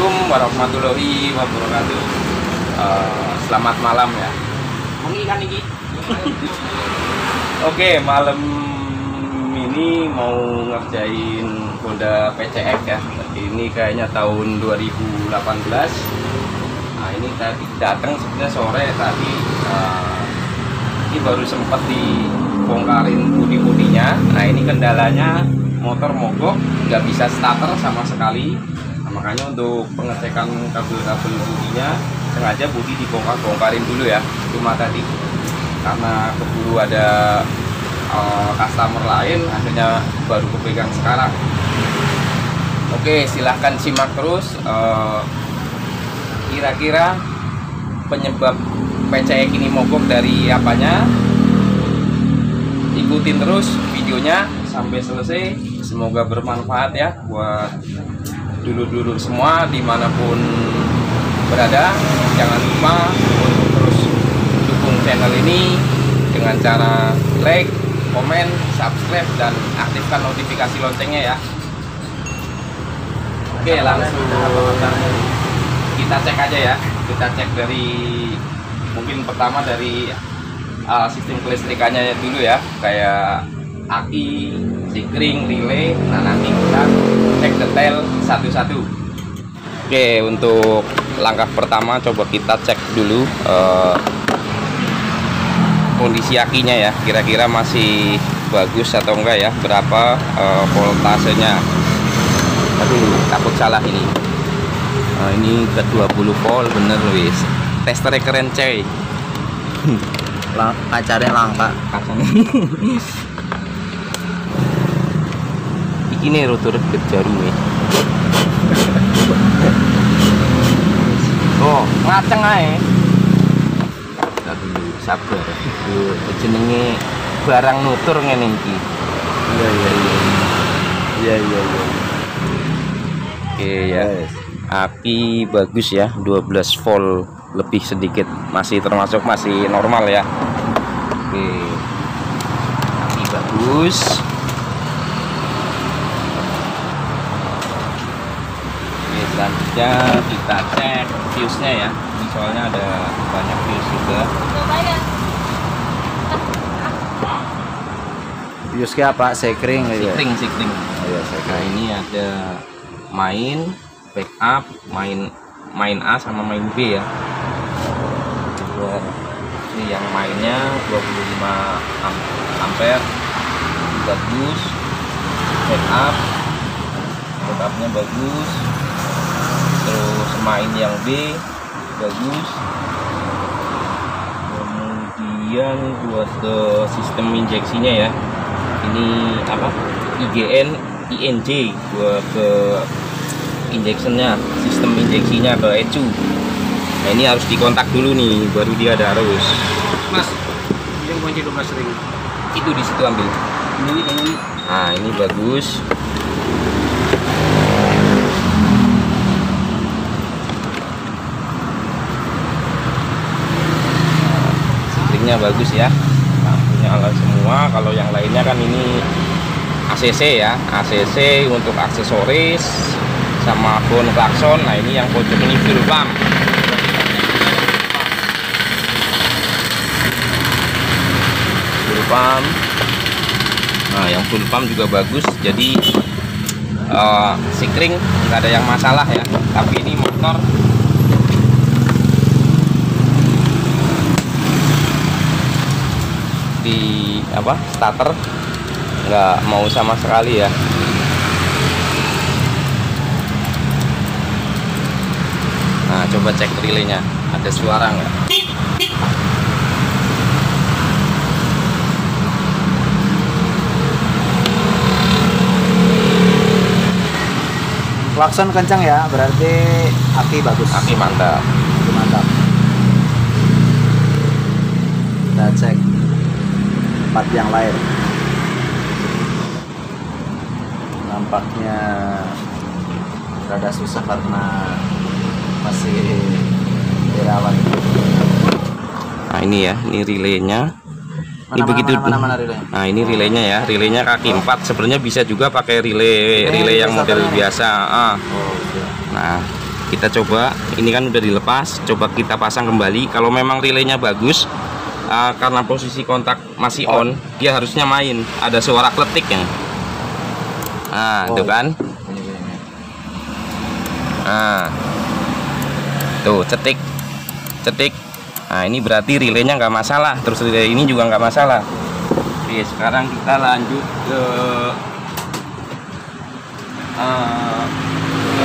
Assalamualaikum warahmatullahi wabarakatuh. Selamat malam ya. Mengikan iki. Oke, malam ini mau ngerjain Honda PCX ya. Ini kayaknya tahun 2018. Nah, ini tadi datang sebenarnya sore tadi. Ini baru sempat dibongkarin bodi-bodinya. Nah, ini kendalanya motor mogok, nggak bisa starter sama sekali. Nah, makanya untuk pengecekan kabel-kabel bodinya sengaja bodi dibongkar-bongkarin dulu ya. Cuma tadi karena keburu ada customer lain, akhirnya baru kepegang sekarang. Oke, silahkan simak terus. Kira-kira penyebab PCX ini mogok dari apanya? Ikutin terus videonya sampai selesai. Semoga bermanfaat ya buat dulur-dulur semua dimanapun berada. Jangan lupa untuk terus dukung channel ini dengan cara like, komen, subscribe, dan aktifkan notifikasi loncengnya ya. Oke, langsung kita cek aja ya. Kita cek dari mungkin pertama dari sistem kelistrikannya dulu ya, kayak aki, sikring, relay. Nah, nanti kita cek detail satu-satu. Oke, untuk langkah pertama coba kita cek dulu kondisi akinya ya, kira-kira masih bagus atau enggak ya, berapa voltasenya. Aduh, takut salah ini. Ini ke 20 volt bener wis. Testernya keren coy. Kacarnya langka. Ini rotor jarum nih. Oh, ngaceng aja. Kita dulu sabar. Jenenge barang nutur ngene iki. Iya. Oke ya. Aki bagus ya, 12 volt lebih sedikit, masih termasuk masih normal ya. Oke. Aki bagus. Selanjutnya kita cek fuse-nya ya. Ini soalnya ada banyak fuse juga. Fuse-nya apa? Sekring ya? Sikring. Oh, iya, Nah, ini ada main, backup, main A sama main B ya. Ini yang mainnya 25 ampere bagus. Backupnya bagus. Terus main yang B bagus. Kemudian buat ke sistem injeksinya ya, ini apa, IGN INJ buat ke injectionnya, sistem injeksinya ke ECU. Nah, ini harus dikontak dulu nih, baru dia ada arus. Mas, yang kunci 12 ring Itu di situ ambil. ini Nah, ini bagus. Bagus ya, lampunya ala semua. Kalau yang lainnya kan ini ACC ya, ACC untuk aksesoris sama bon klakson. Nah, ini yang pojok ini full pump. Nah, yang full pump juga bagus, jadi sikring nggak ada yang masalah ya. Tapi ini motor di apa, starter nggak mau sama sekali ya. Nah, coba cek relaynya, ada suara nggak? klakson kencang ya, berarti aki bagus. Aki mantap. Mantap. Kita cek part yang lain. Nampaknya rada susah karena masih dirawat. Nah, ini ya, ini relaynya. Ini begitu. Mana relay? Nah, ini relaynya ya, relaynya kaki 4. Sebenarnya bisa juga pakai relay yang model biasa. Oh, iya. Nah, Kita coba, ini kan udah dilepas, coba kita pasang kembali. Kalau memang relaynya bagus, karena posisi kontak masih on, dia harusnya main, ada suara kletik ya. Nah, itu kan. Nah, tuh cetik. Nah, ini berarti relaynya nggak masalah, terus relay ini juga nggak masalah. Oke, sekarang kita lanjut ke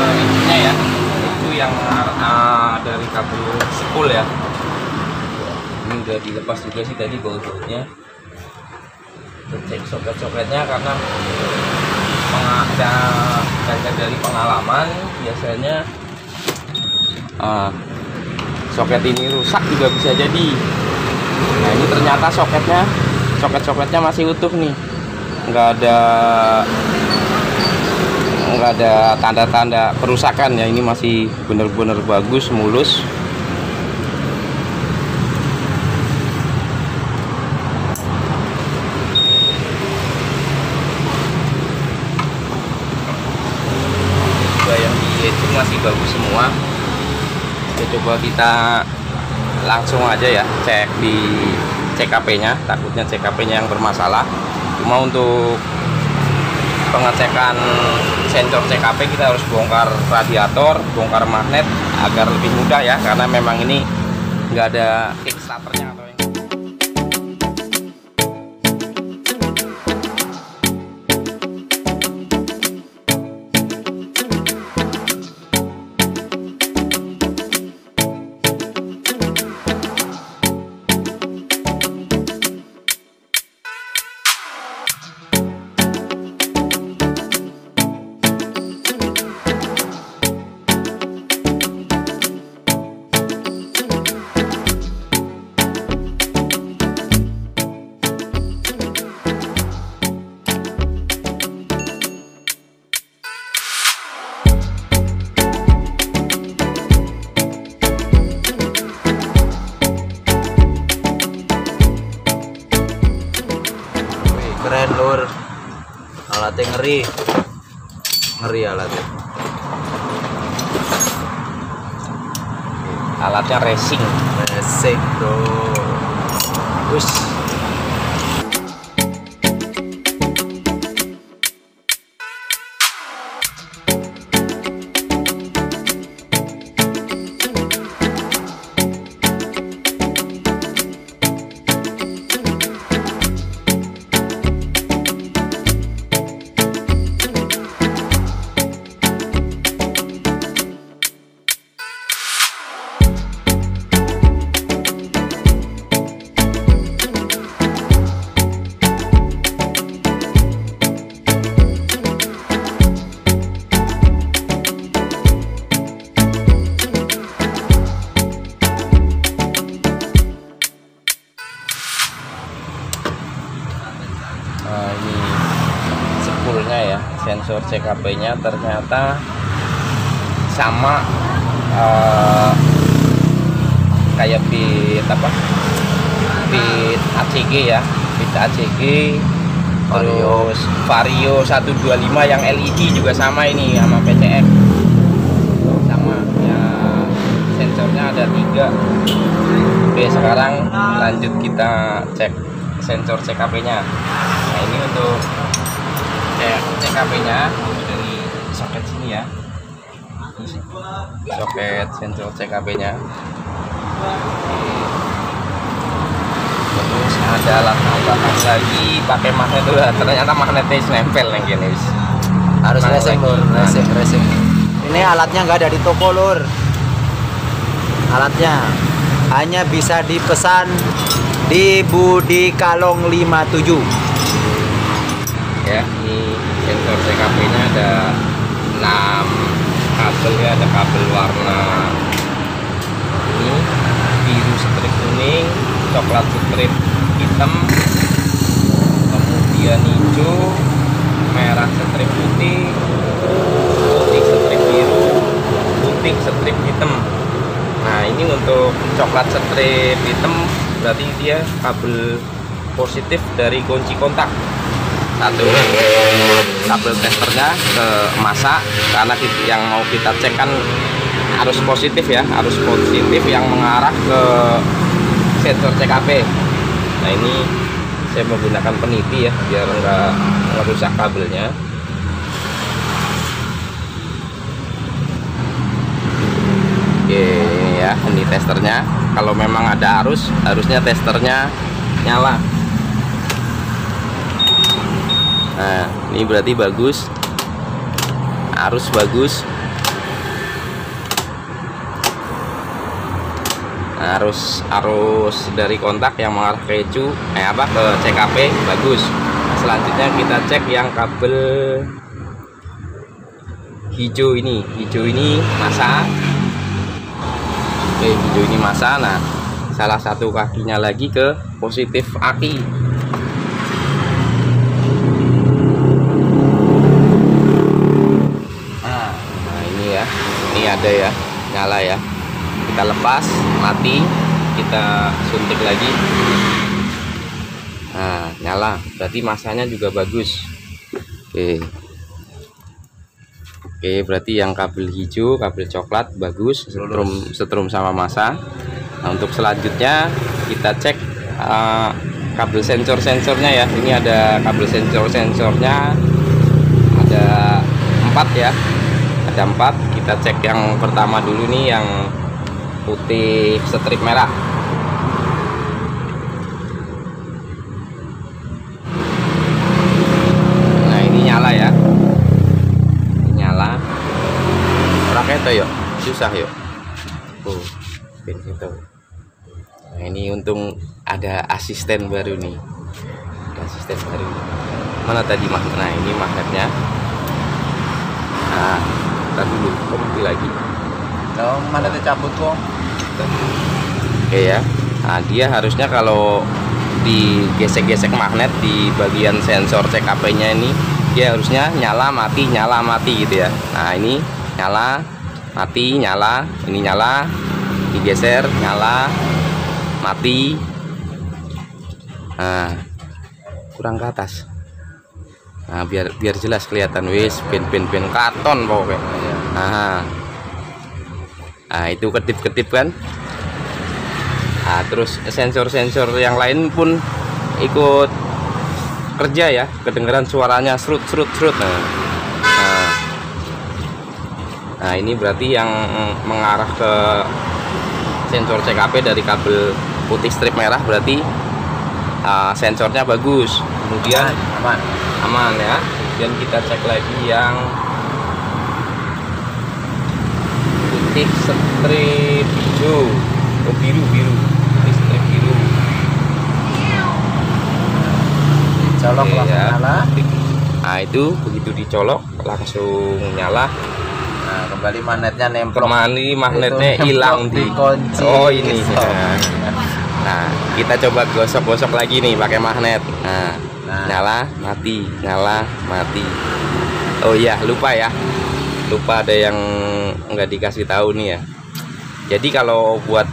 ininya ya, itu yang dari kabel spool ya. Ini udah dilepas juga sih tadi baut-bautnya. Cek soket-soketnya, karena dari pengalaman biasanya soket ini rusak juga bisa jadi. Nah, ini ternyata soket-soketnya masih utuh nih, nggak ada tanda-tanda kerusakan ya. Ini masih bener-bener bagus, mulus. Juga yang di itu masih bagus semua. Oke, coba kita langsung aja ya cek di CKP-nya. Takutnya CKP-nya yang bermasalah. Cuma untuk pengecekan sensor CKP kita harus bongkar radiator, bongkar magnet agar lebih mudah ya, karena memang ini nggak ada kickstarternya atau yang Keren lur, alatnya ngeri alatnya. alatnya racing Bro. Wush. Nah, ini spoolnya ya, sensor CKP-nya ternyata sama kayak bit ACG ya, bit ACG, terus Vario 125 yang LED juga sama, ini sama PCX sama ya, sensornya ada 3. Oke, sekarang lanjut kita cek sensor CKP-nya. Nah, ini untuk CKP-nya dari soket sini ya, soket sensor CKP-nya. Terus ada alat tambahan lagi pakai magnet tuh, ternyata magnetnya nempel yang gini. Harus racing lur, racing. Ini alatnya nggak ada di toko lur. Alatnya hanya bisa dipesan di Budi Kalong 57. Ya, ini sensor CKP-nya ada 6 kabel ya, ada kabel warna ini biru strip kuning, coklat strip hitam, kemudian hijau, merah strip putih, putih strip biru, putih strip hitam. Nah, ini untuk coklat strip hitam berarti dia kabel positif dari kunci kontak. Satu kabel testernya ke masa, karena yang mau kita cek kan arus positif ya, arus positif yang mengarah ke sensor CKP. Nah ini saya menggunakan peniti ya biar enggak merusak kabelnya. Oke, ini ya, ini testernya. Kalau memang ada arus, harusnya testernya nyala. Nah, ini berarti bagus. Arus bagus. Arus dari kontak yang mengarah ke ECU, ke CKP bagus. Nah, selanjutnya kita cek yang kabel hijau ini masa. Oke, hijau ini masa. Nah, salah satu kakinya lagi ke positif aki. Nah ini ya, ini ada ya, nyala ya. Kita lepas, mati, kita suntik lagi. Nah, nyala, berarti masanya juga bagus. Oke, berarti yang kabel hijau, kabel coklat bagus, setrum sama masa. Nah, untuk selanjutnya kita cek kabel sensor-sensornya ya. Ini ada kabel sensor-sensornya, ada 4 ya, ada 4. Kita cek yang pertama dulu nih, yang putih strip merah. Nah ini nyala ya, ini nyala. Raknya yuk susah yuk. Gitu. Nah ini untung ada asisten baru nih, ada asisten baru. Mana tadi magnet? Nah ini magnetnya. Nah kita dulu kembali lagi. Kalau mana tercabut kok? Oke ya. Nah dia harusnya kalau digesek-gesek magnet di bagian sensor CKP-nya ini, dia harusnya nyala mati gitu ya. Nah ini nyala mati, nyala, ini nyala, digeser, nyala mati. Nah kurang ke atas. Nah biar jelas kelihatan, wis pin karton pokoknya. Nah itu kedip-kedip kan. Nah terus sensor-sensor yang lain pun ikut kerja ya, kedengeran suaranya serut. Nah ini berarti yang mengarah ke sensor CKP dari kabel putih strip merah, berarti sensornya bagus. Kemudian aman ya. Kemudian kita cek lagi yang putih strip hijau, biru, putih strip biru. Colok Oke, langsung ya. nyala. Nah itu begitu dicolok langsung nyala. Nah kembali magnetnya nempel. Magnetnya hilang di kunci. Oh ini. Nah kita coba gosok lagi nih pakai magnet. Nah nyala mati, nyala mati. Oh iya lupa ada yang nggak dikasih tahu nih ya. Jadi kalau buat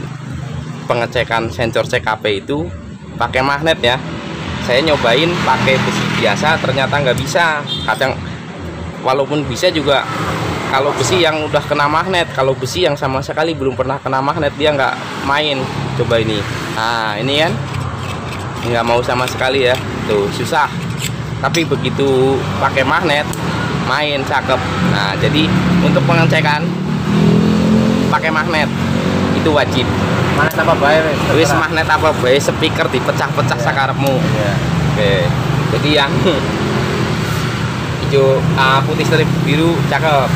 pengecekan sensor CKP itu pakai magnet ya. Saya nyobain pakai besi biasa ternyata nggak bisa. Kadang walaupun bisa juga, kalau besi yang udah kena magnet, kalau besi yang sama sekali belum pernah kena magnet dia nggak main. Coba ini. Nah ini kan nggak mau sama sekali ya, tuh susah. Tapi begitu pakai magnet main, cakep. Nah jadi untuk pengecekan pakai magnet itu wajib. Magnet apa bae Wis magnet apa bae, speaker dipecah-pecah sakarepmu. Oke. Jadi yang hijau, putih strip biru cakep.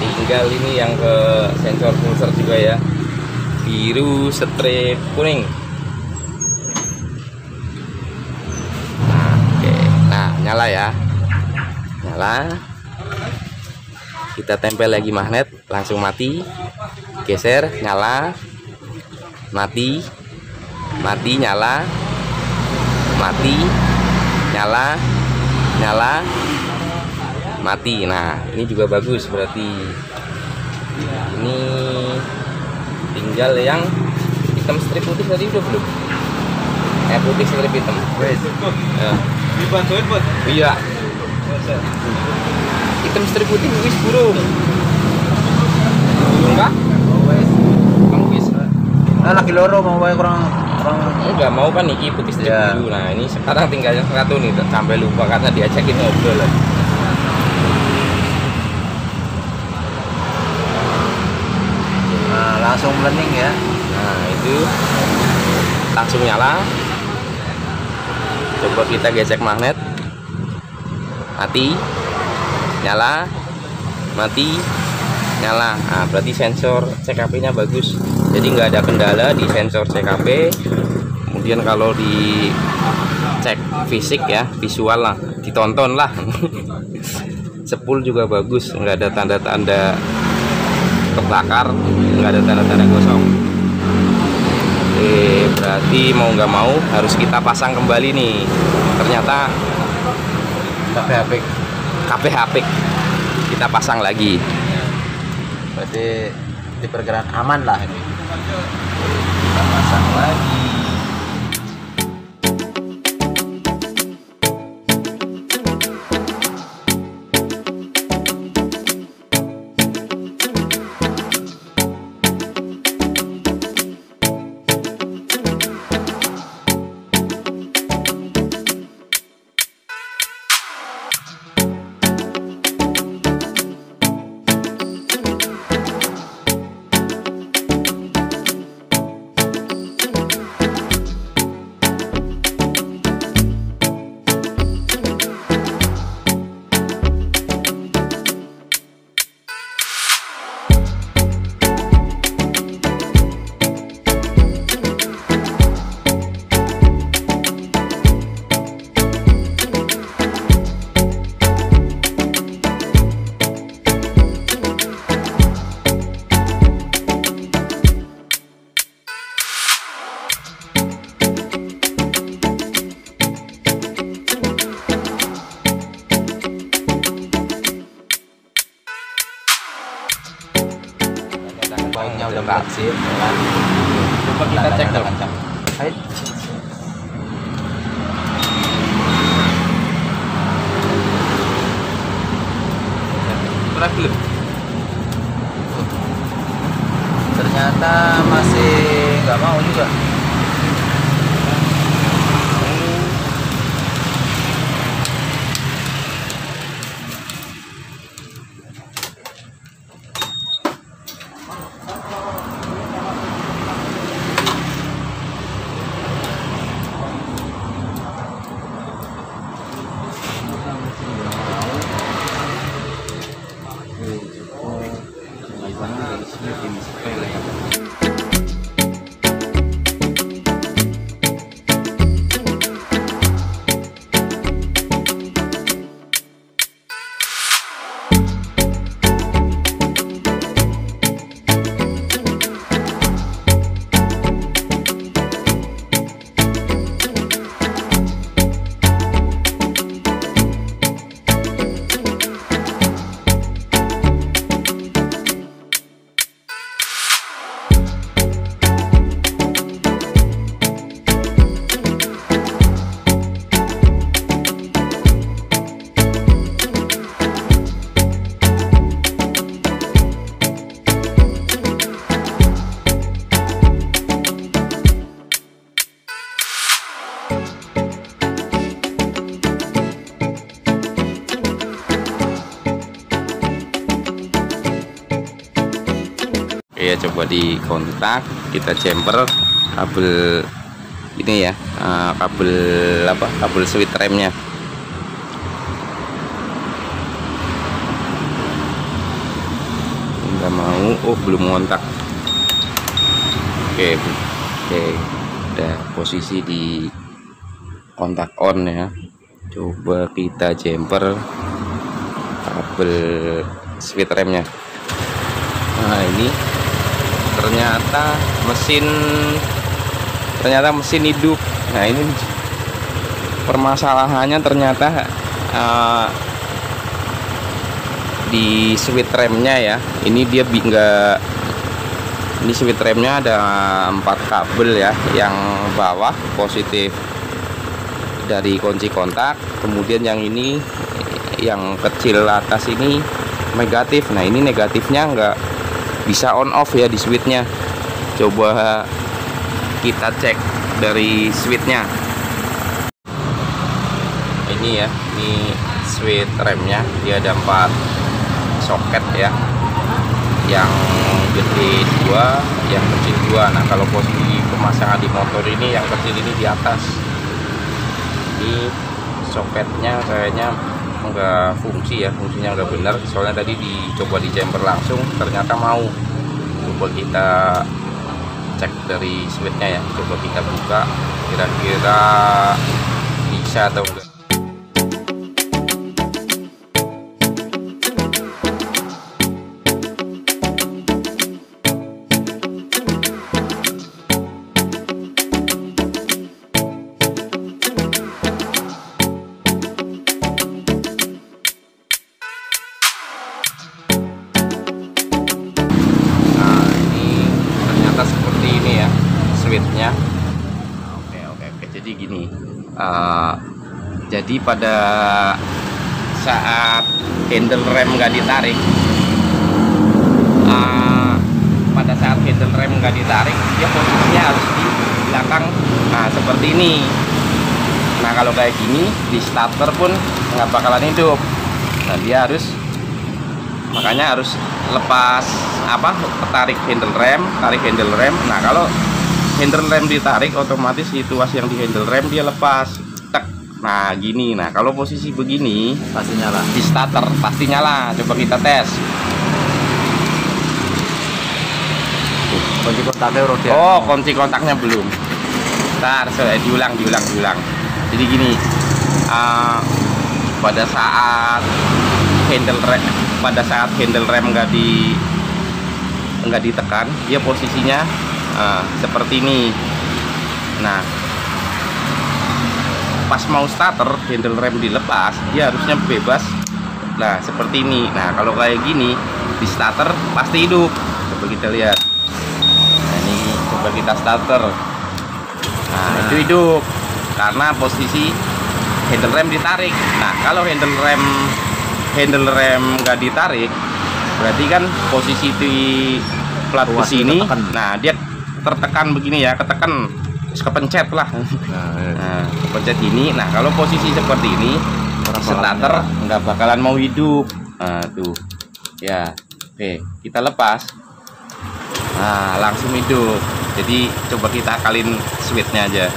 Tinggal ini yang ke sensor pulser juga ya, biru strip kuning. Nah nyala ya, nyala. Kita tempel lagi magnet, langsung mati. Geser, nyala, mati, nyala, mati, nyala, mati. Nah ini juga bagus, berarti ini tinggal yang hitam strip putih tadi udah belum? Putih strip hitam. Ya. Dibantuin buat Iya. Hitam strip putih wis burung. Enggak? Kamu bisa. Nah, laki loro mau wae kurang Enggak mau kan iki putih strip Ya. biru. Nah ini sekarang tinggal yang satu nih, sampai lupa karena diajakin ngobrol lah. nah, langsung blending ya. Nah itu langsung nyala. Coba kita gesek magnet, mati, nyala, mati, nyala. Nah berarti sensor CKP nya bagus, jadi nggak ada kendala di sensor CKP. Kemudian kalau di cek fisik ya, visual lah, ditonton lah. Sepul juga bagus, nggak ada tanda-tanda kebakar, nggak ada tanda-tanda gosong. Berarti mau nggak mau harus kita pasang kembali nih. Ternyata KPHP kita pasang lagi. Berarti diperkirakan aman lah ini. Kita pasang lagi. Baiknya udah berhasil ya. Coba kita cek dong. Ayo. Berapa belum? Ternyata masih nggak mau juga. Ya coba di kontak, kita jumper kabel ini ya, kabel apa, kabel switch remnya. Nggak mau, oh belum ngontak. Oke, udah posisi di kontak on ya. Coba kita jumper kabel switch remnya. Nah ini ternyata mesin hidup. Nah ini permasalahannya ternyata di switch remnya ya. Ini dia enggak, ini switch remnya ada 4 kabel ya, yang bawah positif dari kunci kontak, kemudian yang ini yang kecil atas ini negatif. Nah ini negatifnya bisa on off ya di switchnya. Coba kita cek dari switchnya. Ini ya, ini switch remnya, dia ada 4 soket ya, yang gede 2, yang kecil 2. Nah kalau posisi pemasangan di motor ini, yang kecil ini di atas. Ini soketnya kayaknya nggak fungsi ya, fungsinya nggak benar, soalnya tadi dicoba di jumper langsung ternyata mau. Coba kita cek dari switchnya ya, coba kita buka kira-kira bisa atau enggak. Seperti ini ya switchnya. Oke. Jadi gini, jadi pada saat handle rem nggak ditarik, dia posisinya harus di belakang. Nah seperti ini. Nah kalau kayak gini di starter pun nggak bakalan hidup. Nah dia harus, makanya harus lepas tarik handle rem. Nah kalau handle rem ditarik, otomatis situasi yang di handle rem dia lepas. Tek. Nah gini. Nah kalau posisi begini Pasti nyala. di starter pasti nyala. Coba kita tes. Kunci kontaknya udah dia. Oh, kunci kontaknya belum. Ntar diulang. Jadi gini, pada saat handle rem nggak ditekan, dia posisinya seperti ini. Nah pas mau starter, handle rem dilepas, dia harusnya bebas. Nah seperti ini. Nah kalau kayak gini di starter pasti hidup. Coba kita lihat. Nah ini coba kita starter. Nah itu hidup karena posisi handle rem ditarik. Nah kalau handle rem nggak ditarik, berarti kan posisi di plat besi ini, nah dia tertekan begini ya, ketekan, terus kepencet lah. Nah, kepencet ini. Nah kalau posisi seperti ini, starter nggak bakalan mau hidup. Nah tuh ya. Oke, kita lepas. Nah langsung hidup. Jadi coba kita akalin switchnya aja.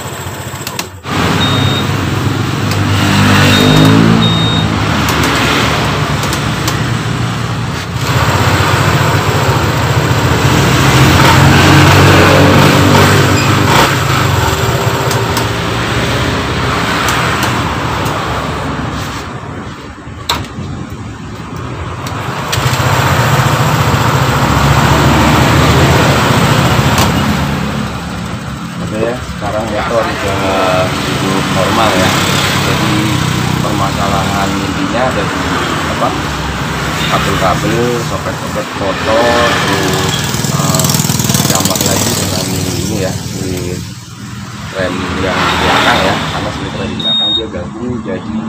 Sekarang motor sudah hidup normal ya. Jadi permasalahan intinya ada di kabel-kabel, soket-soket kotor, terus ditambah lagi dengan ini ya, di rem yang di belakang ya, karena split rem di belakang dia gabung jadi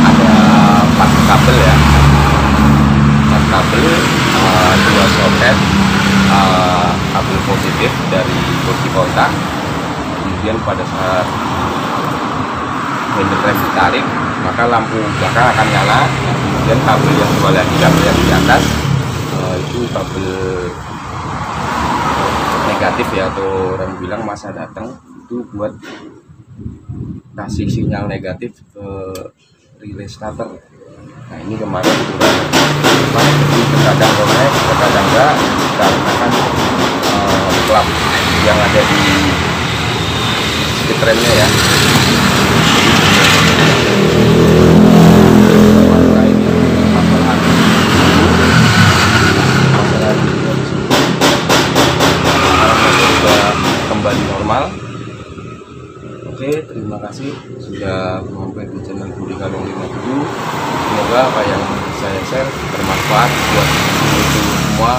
ada 4 kabel ya, 4 kabel, 2 soket, kabel positif dari kursi kontak. Kemudian pada saat handle rem ditarik, maka lampu belakang akan nyala. Kemudian kabel yang dua lagi, kabel yang di atas, itu kabel negatif ya, atau orang bilang masa datang, itu buat kasih sinyal negatif ke relay starter. Nah ini kemarin terkadang connect, terkadang enggak, karena kan klap yang ada di speed remnya ya. Maka ini masalah sudah kembali normal. Oke, terima kasih sudah mampir di channel Budi Kalong 57. Semoga apa yang saya share bermanfaat buat itu semua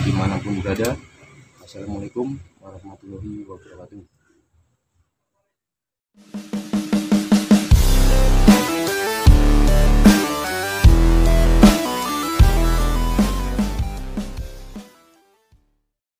dimanapun berada. Assalamualaikum warahmatullahi wabarakatuh.